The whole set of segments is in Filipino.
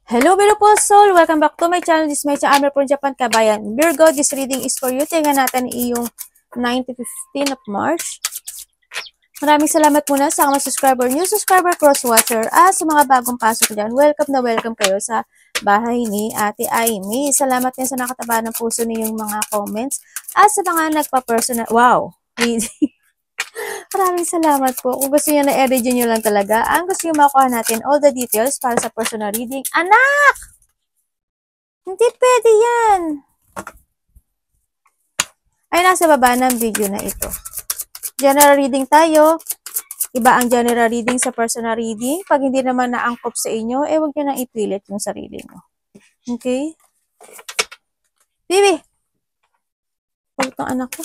Hello, beautiful soul! Welcome back to my channel. This is my channel from Japan, Kabayan. Virgo, this reading is for you. Tingnan natin iyong 9 to 15 of March. Maraming salamat muna sa mga subscriber, new subscriber, cross-watcher, at sa mga bagong pasok dyan. Welcome na welcome kayo sa bahay ni Ate Aimee. Salamat din sa nakataba ng puso ninyong mga comments at sa mga nagpa-personal. Wow! Maraming salamat po. Kung gusto niyo na i-read nyo lang talaga, ang gusto niyo makuha natin all the details para sa personal reading. Anak! Hindi pwede yan! Ay, nasa baba ng video na ito. General reading tayo. Iba ang general reading sa personal reading. Pag hindi naman naangkop sa inyo, huwag nyo nang ipilit yung sarili nyo. Okay? Bibi! Huwag itong anak ko.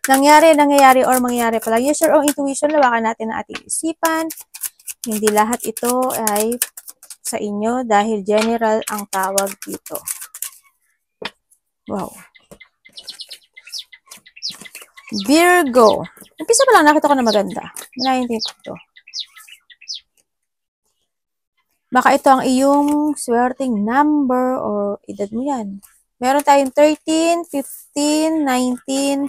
Nangyayari or mangyayari pala. Use your own intuition, lawakan natin ang ating isipan. Hindi lahat ito ay sa inyo dahil general ang tawag dito. Wow. Virgo. Umpisa pa lang, nakita ko na maganda. Manayin dito. Baka ito ang iyong swerteng number or edad mo yan. Meron tayong 13, 15, 19,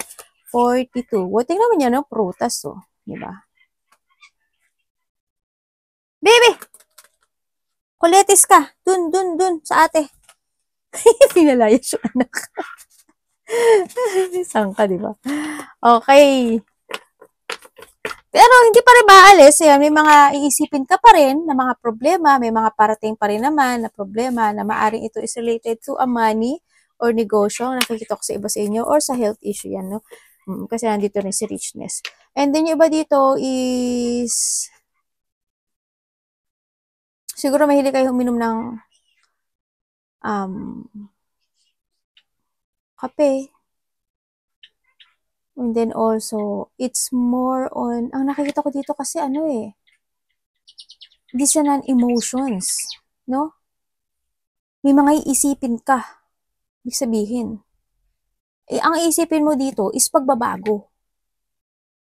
42. Tingnan naman yan, no? Prutas, oh. Diba? Baby! Kuletis ka. Dun, sa ate. Pinalayas yung anak. Isang ka, diba? Okay. Pero hindi pa rin maalis. Yan, may mga iisipin ka pa rin na mga problema. May mga parating pa rin naman na problema na maaring ito is related to a money or negosyo. Nakikita ko sa iba sa inyo or sa health issue yan, no? Kasi nandito rin si richness. And then yung iba dito is siguro mahilig kayo uminom ng kape. And then also, it's more on, ang nakikita ko dito kasi dissonant emotions, no? May mga iisipin ka. Ibig sabihin, ang iisipin mo dito is pagbabago.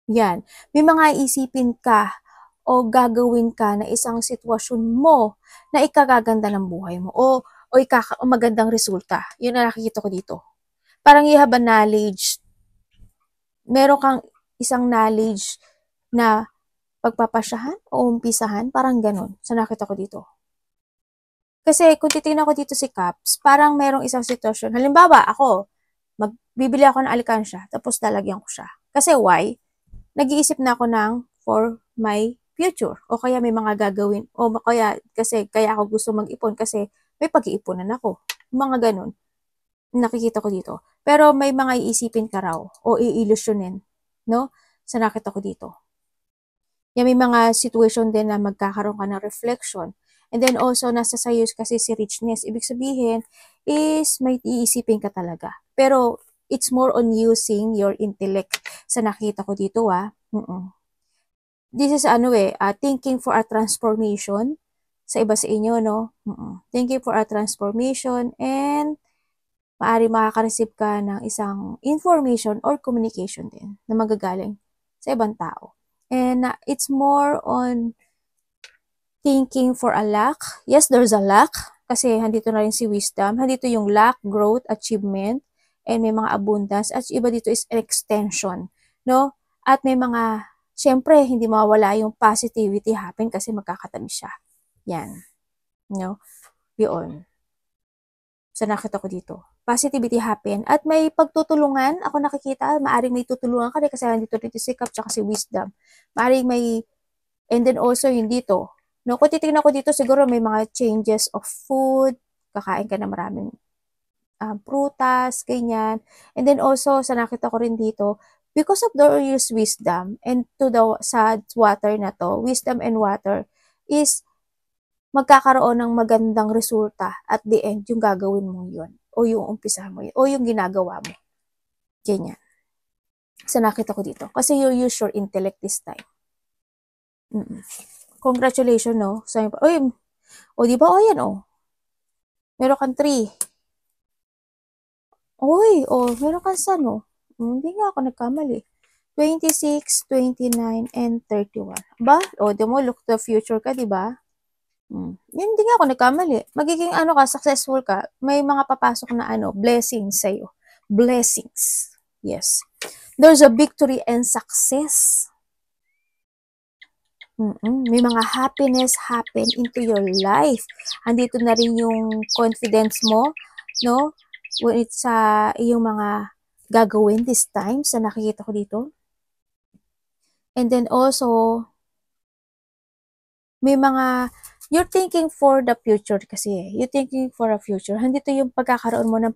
Yan. May mga iisipin ka o gagawin ka na isang sitwasyon mo na ikagaganda ng buhay mo o magandang resulta. Yun ang nakikita ko dito. Parang you have a knowledge. Meron kang isang knowledge na pagpapasyahan o umpisahan. Parang ganun. Sa nakita ko dito. Kasi kung titignan ko dito si Cups, parang merong isang sitwasyon. Halimbawa, ako, bibili ako ng alkansya, tapos lalagyan ko siya. Kasi why? Nag-iisip na ako ng for my future. O kaya may mga gagawin. O kaya ako gusto mag-ipon kasi may pag-iipunan ako. Mga ganun. Nakikita ko dito. Pero may mga iisipin ka raw o iilusyonin. No? Sa nakita ko dito. Yan, may mga situation din na magkakaroon ka ng reflection. And then also, nasa sayo kasi si richness. Ibig sabihin is may iisipin ka talaga. Pero it's more on using your intellect. Sa nakita ko dito, This is thinking for a transformation. Sa iba sa inyo, no? Thinking for a transformation and maaari makaka-receive ka ng isang information or communication din na magagaling sa ibang tao. And it's more on thinking for a lack. Yes, there's a lack. Kasi handito na rin si wisdom. Handito yung lack, growth, achievement, and may mga abundance. At iba dito is extension. No? At may mga, syempre, hindi mawala yung positivity happen kasi magkakatabi siya. Yan. No? Yun. Sa nakita ko dito. Positivity happen. At may pagtutulungan. Ako nakikita, maaring may tutulungan ka rin kasi nandito rin si Cup tsaka si wisdom. Maaring may, and then also yung dito. No, kung titignan ko dito, siguro may mga changes of food, kakain ka na maraming prutas, ganyan. And then also, sa nakita ko rin dito, because of the wisdom and sa water na to, wisdom and water is magkakaroon ng magandang resulta at the end, yung gagawin mo yun, o yung umpisa mo yun, o yung ginagawa mo. Ganyan. Sa nakita ko dito. Kasi you use your intellect this time. Congratulations, no? Sabi pa, di ba? Yan, Meron kang 3. Meron kang sa, no? Hindi nga ako nagkamali. 26, 29, and 31. Ba? Di mo, look to the future ka, di ba? Hindi nga ako nagkamali. Magiging ano ka, successful ka, may mga papasok na ano, blessings sa'yo. Blessings. Yes. There's a victory and success. May mga happiness happen into your life. Andito na rin yung confidence mo, no? When it's sa iyong mga gagawin this time, sa nakikita ko dito. And then also, may mga, you're thinking for the future kasi. You're thinking for a future. Andito yung pagkakaroon mo ng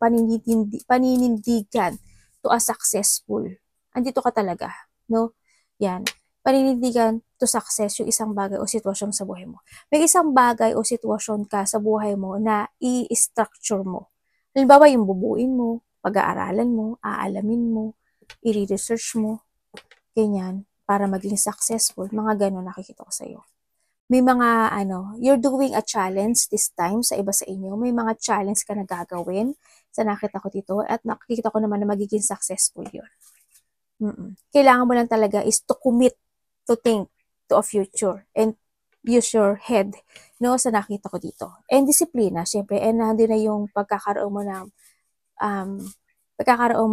paninindigan to a successful. Andito ka talaga, no? Yan. Paninindigan to success yung isang bagay o sitwasyon sa buhay mo. May isang bagay o sitwasyon ka sa buhay mo na i-structure mo. Halimbawa, yung bubuin mo, pag-aaralan mo, aalamin mo, i-research mo, ganyan, para maging successful. Mga ganun nakikita ko sa'yo. May mga, you're doing a challenge this time sa iba sa inyo. May mga challenge ka na gagawin sa nakita ko dito at nakikita ko naman na magiging successful yun. Kailangan mo lang talaga is to commit to think to a future and use your head, no, sa nakita ko dito. And disiplina, syempre, and nandun na yung pagkakaroon mo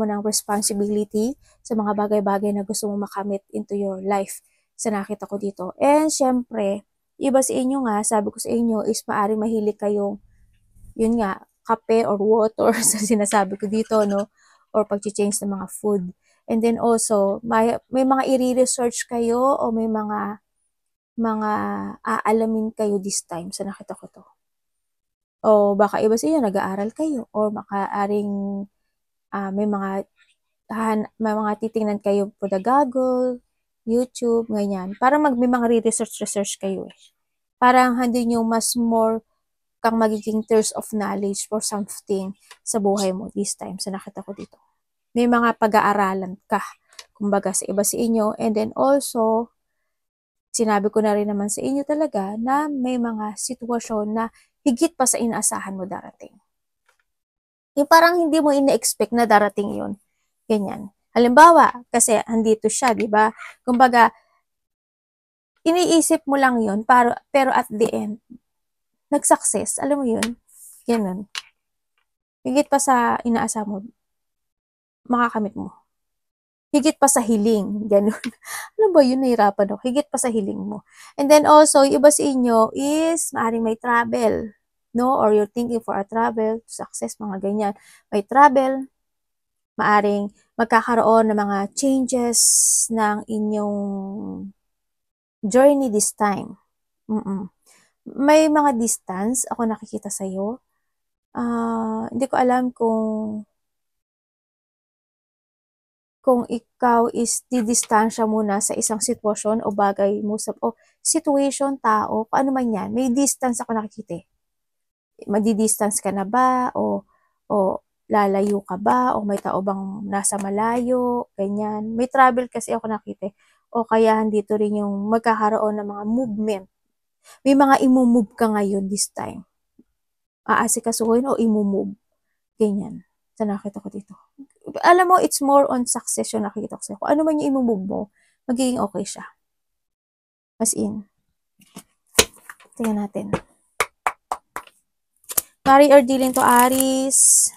ng responsibility sa mga bagay-bagay na gusto mo makamit into your life sa nakita ko dito. And syempre, iba sa inyo nga, sabi ko sa inyo is maaring mahilig kayong, yun nga, kape or water sa sinasabi ko dito, no? Or pag-change ng mga food. And then also, may mga i-research kayo o may mga aalamin kayo this time sa nakita ko to. O baka iba sa inyo, nag-aaral kayo or makaaring may mga titingnan kayo po the Google, YouTube, ganyan. Para may mga research kayo eh. Parang hindi nyo mas more kang magiging thirst of knowledge for something sa buhay mo this time sa nakita ko dito. May mga pag-aaralan ka, kumbaga sa iba sa inyo. And then also, sinabi ko na rin naman sa inyo talaga na may mga sitwasyon na higit pa sa inaasahan mo darating. Yung parang hindi mo ina-expect na darating yun. Ganyan. Halimbawa, kasi andito siya, di ba? Kumbaga, iniisip mo lang yun, pero at the end, nag-success. Alam mo yun? Ganun. Higit pa sa inaasahan mo, makakamit mo. Higit pa sa hiling. Ganun. Ano ba yun? Nahirapan ako. Higit pa sa hiling mo. And then also, yung iba sa inyo is maaaring may travel. No? Or you're thinking for a travel, success, mga ganyan. May travel, maaring magkakaroon ng mga changes ng inyong journey this time. May mga distance ako nakikita sa'yo. Hindi ko alam kung ikaw is didistansya muna sa isang sitwasyon o bagay mo o situation, tao, paano man yan. May distance ako nakikita. Magdi-distance ka na ba o lalayo ka ba o may tao bang nasa malayo, ganyan. May travel kasi ako nakita. O kaya dito rin yung magkakaroon ng mga movement. May mga imumove ka ngayon this time. Aasikasuhin o imumove. Ganyan. Sa nakita ko dito. Alam mo, it's more on success yung nakikita ko sa'yo. Kung ano man yung imumove mo, magiging okay siya. As in. Tingnan natin. Mari or dealing to Aries,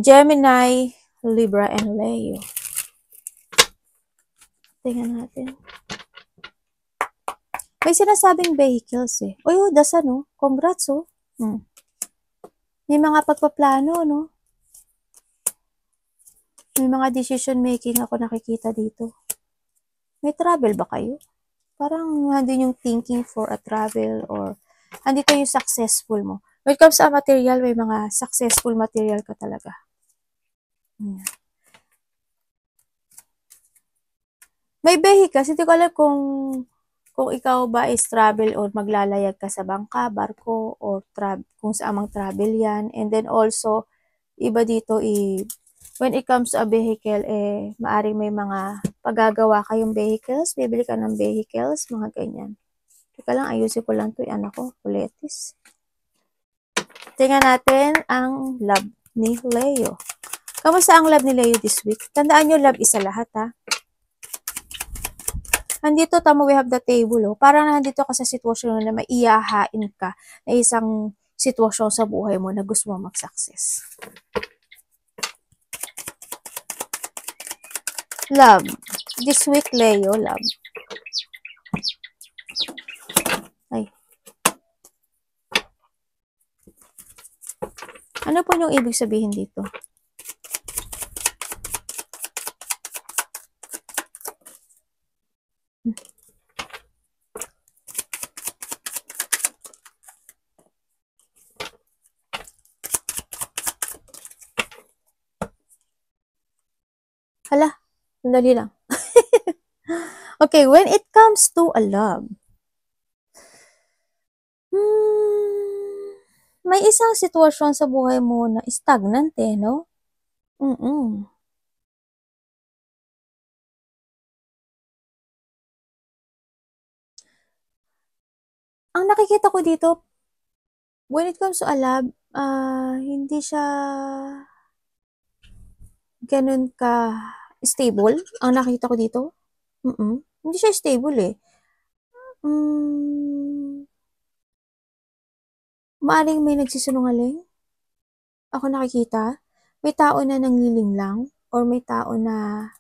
Gemini, Libra, and Leo. Tingnan natin. May sinasabing vehicles eh. Uy, dasan no? Congrats oh. May mga pagpaplano, no? May mga decision making ako nakikita dito. May travel ba kayo? Parang nandun yung thinking for a travel or andito yung successful mo. When it comes sa material, may mga successful material ka talaga. May vehicles, hindi ko alam kung ikaw ba is travel or maglalayag ka sa bangka, barko, or kung saan mang travel yan. And then also, iba dito when it comes to a vehicle, maaring may mga paggagawa kayong vehicles, bibili ka ng vehicles, mga ganyan. Teka lang, ayusin ko lang ito, anak ko, kuletis. Tingnan natin ang love ni Leo. Kamusta ang love ni Leo this week? Tandaan nyo, love isa lahat ha. Nandito, tama, we have the table, oh. Parang nandito ka sa sitwasyon na maiyahain ka na isang sitwasyon sa buhay mo na gusto mo mag-success. Love. This week, Leo, love. Ay. Ano po yung ibig sabihin dito? Hala, sandali lang. Okay, when it comes to a love, may isang sitwasyon sa buhay mo na stagnant no? Ang nakikita ko dito, when it comes to a love, hindi siya ganun ka stable. Ang nakita ko dito, hindi siya stable eh. Maaring may nagsisinungaling. Ako nakikita, may tao na nangliling lang, or may tao na,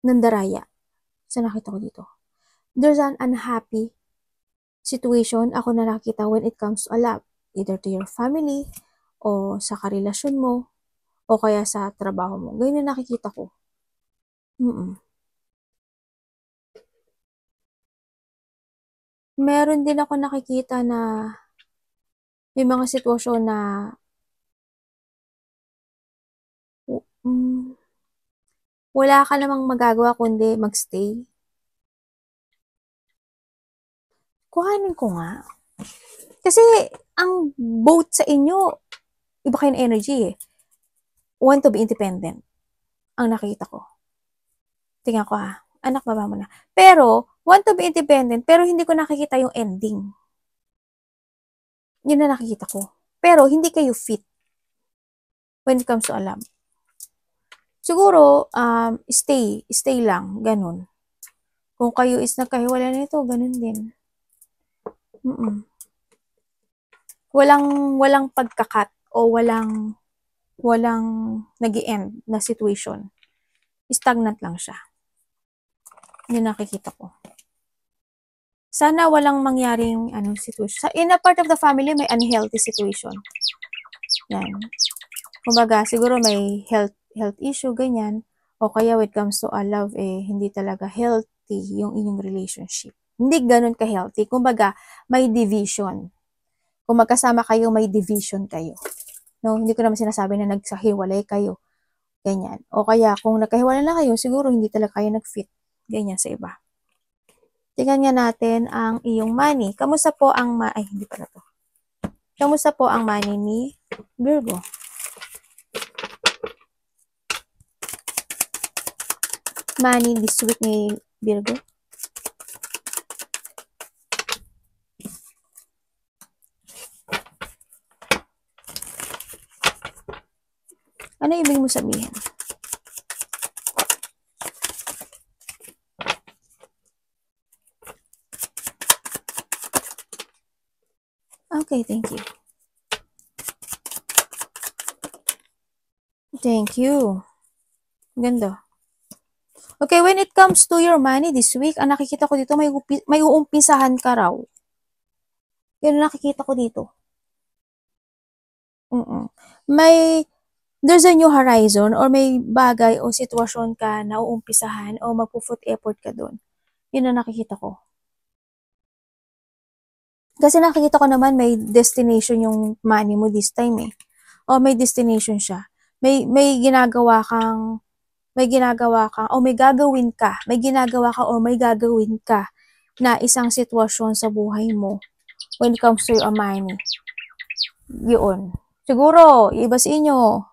nandaraya. Sa nakita ko dito. There's an unhappy situation ako na nakita when it comes to a love. Either to your family, o sa karelasyon mo, o kaya sa trabaho mo. Ganyan na nakikita ko. Meron din ako nakikita na may mga sitwasyon na wala ka namang magagawa kundi magstay. Kuhanin ko nga. Kasi ang both sa inyo, iba kayo ng energy eh. Want to be independent. Ang nakita ko. Tingnan ko ha. Anak, baba mo na. Pero, want to be independent, pero hindi ko nakikita yung ending. Yun na nakikita ko. Pero, hindi kayo fit when it comes to a love. Siguro, stay lang, ganun. Kung kayo is nagkahiwala nito, ganun din. Walang pagkakat o walang nag-i-end na situation. Stagnant lang siya. Yun nakikita ko. Sana walang mangyaring situation. In a part of the family, may unhealthy situation. Yan. Kumbaga, siguro may health issue, ganyan. O kaya when it comes to a love, hindi talaga healthy yung inyong relationship. Hindi ganun ka-healthy. Kumbaga, may division. Kung magkasama kayo, may division kayo. No, hindi ko naman sinasabi na nagsahiwalay kayo. Ganyan. O kaya, kung nagkahiwalay na kayo, siguro hindi talaga kayo nag-fit. Ganyan sa iba. Tingnan nga natin ang iyong money. Kamusta po ang hindi pala to. Kamusta po ang money ni Virgo? Money this week ni Virgo? Ano ibig mo sabihin? Okay, thank you. Thank you. Ganda. Okay, when it comes to your money this week, ang nakikita ko dito, may uumpisahan ka raw. Yan ang nakikita ko dito. There's a new horizon or may bagay o sitwasyon ka na uumpisahan o magpo-put effort ka doon. Yun ang nakikita ko. Kasi nakikita ko naman may destination yung money mo this time eh. O may destination siya. May ginagawa kang o may gagawin ka. May ginagawa ka o may gagawin ka na isang sitwasyon sa buhay mo when it comes to your money. Yun. Siguro, iba sa inyo,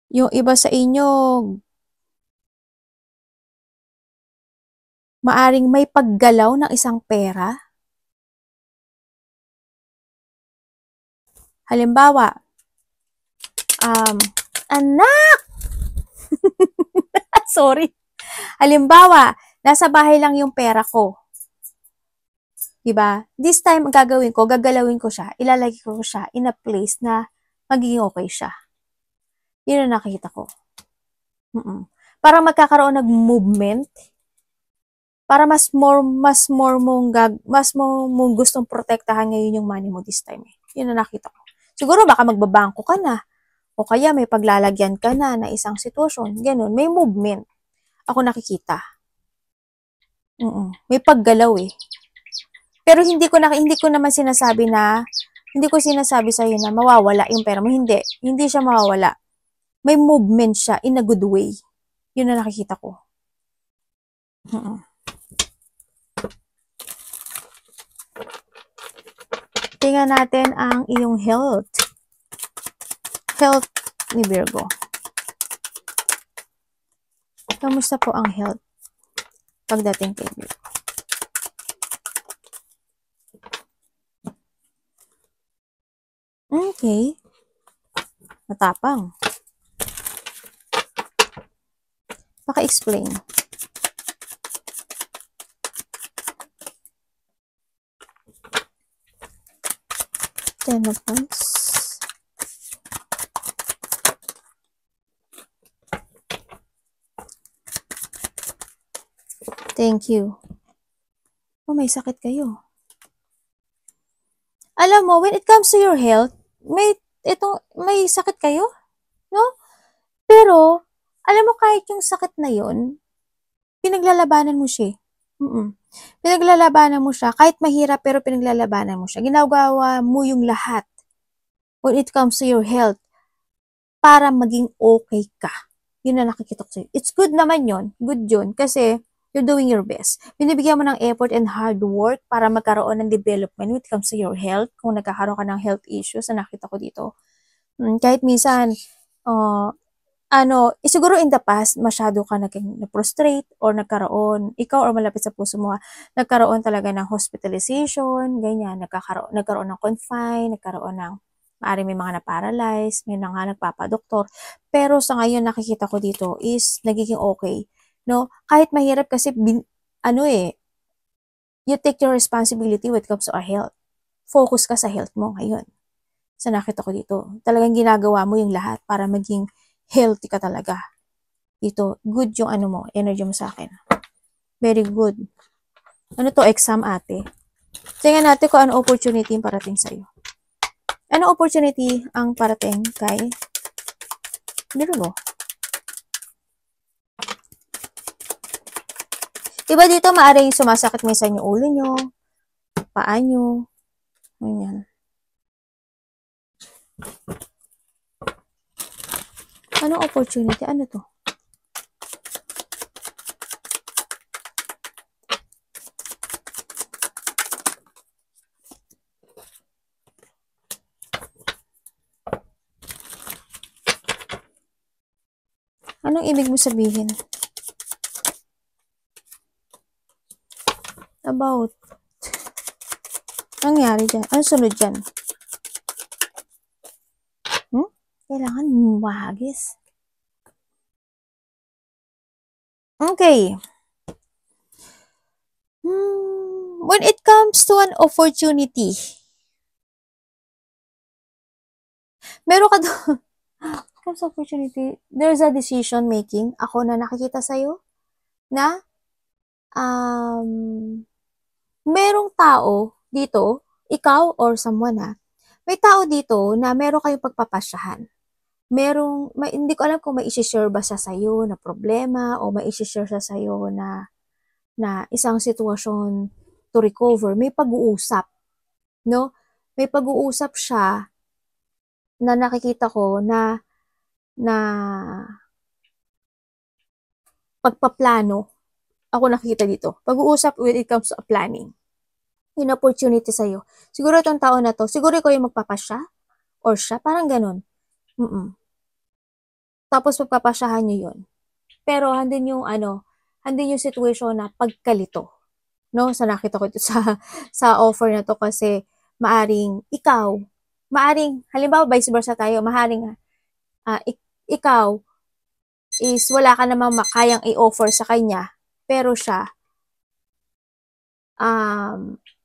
yung iba sa inyo, maaring may paggalaw ng isang pera. Halimbawa, Anak! Sorry. Halimbawa, nasa bahay lang yung pera ko. Diba? This time, ang gagawin ko, gagalawin ko siya, ilalagay ko siya in a place na magiging okay siya. Yun ang nakikita ko. Para magkakaroon ng movement, para mas more mong gustong protektahan ngayon yung money mo this time. Yun ang nakita ko. Siguro baka magbabangko ka na, o kaya may paglalagyan ka na isang sitwasyon, ganun, may movement. Ako nakikita. May paggalaw eh. Pero hindi ko naman sinasabi na, hindi ko sinasabi sa'yo na mawawala yung pera mo. Hindi siya mawawala. May movement siya in a good way. Yun na nakikita ko. Tingnan natin ang iyong health. Health ni Virgo. Kamusta po ang health pagdating kay Virgo? Okay. Matapang. Paka-explain. Ten of Wands. Thank you. Oh, may sakit kayo. Alam mo, when it comes to your health, may sakit kayo, no? Pero, alam mo, kahit yung sakit na yon, pinaglalabanan mo siya. Pinaglalabanan mo siya, kahit mahirap, pero pinaglalabanan mo siya. Ginagawa mo yung lahat when it comes to your health para maging okay ka. Yun na nakikita ko sa'yo. It's good naman yon, good yun, kasi you're doing your best. Binibigyan mo ng effort and hard work para magkaroon ng development when it comes to your health. Kung nagkakaroon ka ng health issues na nakita ko dito. Kahit minsan, siguro in the past, masyado ka na-prostrate or nagkaroon, ikaw or malapit sa puso mo, nagkaroon talaga ng hospitalization, ganyan, nagkaroon ng confine, nagkaroon ng, maaari may mga na-paralyze, may mga nagpapadoktor. Pero sa ngayon, nakikita ko dito is nagiging okay. No? Kahit mahirap kasi, you take your responsibility when it comes to our health. Focus ka sa health mo ngayon. Sa nakita ko dito, talagang ginagawa mo yung lahat para maging healthy ka talaga. Dito, good yung energy mo sa akin. Very good. Ano to, exam ate? Tingnan natin kung ano opportunity yung parating sa'yo. Ano opportunity ang parating kay Virgo? Diba dito maaaring sumasakit minsan yung ulo nyo, paa nyo, ganyan. Anong opportunity? Ano to? Anong ibig mo sabihin? About. Nangyari dyan? Ano sunod dyan? Kailangan mahagis. Okay. When it comes to an opportunity, meron ka doon, comes opportunity, there's a decision making. Ako na nakikita sa'yo na merong tao dito, ikaw or someone may tao dito na meron kayong pagpapasyahan. Hindi ko alam kung may isi-share ba siya sa'yo na problema o may isi-share siya sa'yo na isang sitwasyon to recover. May pag-uusap, no? May pag-uusap siya na nakikita ko na pagpaplano. Ako nakikita dito. Pag-uusap when it comes to planning. Yung opportunity sa'yo. Siguro itong tao na to, siguro ikaw yung magpapasya or siya, parang ganun. Tapos magpapasyahan nyo yun. Pero handin yung situation na pagkalito. No? Sa nakita ko ito sa offer na to kasi maaring halimbawa vice versa tayo, maaring ikaw is wala ka namang makayang i-offer sa kanya, pero siya,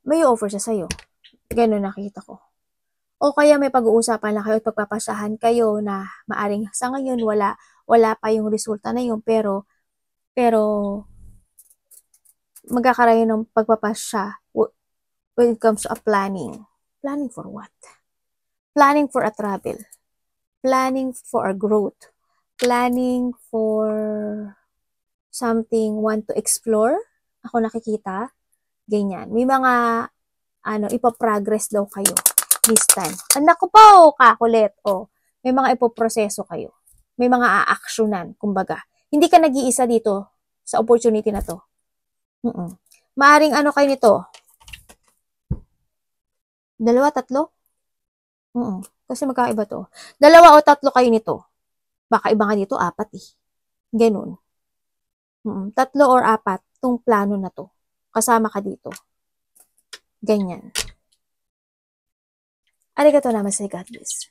may offer siya sa'yo. Ganun nakita ko. O kaya may pag-uusapan lang kayo at pagpapasahan kayo na maaring sa ngayon wala pa yung resulta na yun, pero magkakaroon ng pagpapasya when it comes to a planning. Planning for what? Planning for a travel. Planning for a growth. Planning for something want to explore. Ako nakikita. Ganyan. May mga ipaprogress daw kayo this time. Anak ko pa, kakulit. May mga ipoproseso kayo. May mga aaksyonan, kumbaga. Hindi ka nag-iisa dito sa opportunity na to. Maaring kayo nito? 2, 3? Kasi magkaiba to. 2 o 3 kayo nito. Baka iba nga dito, 4 eh. Ganun. 3 or 4 tong plano na to. Kasama ka dito. Ganyan. Arigato namaste, God bless.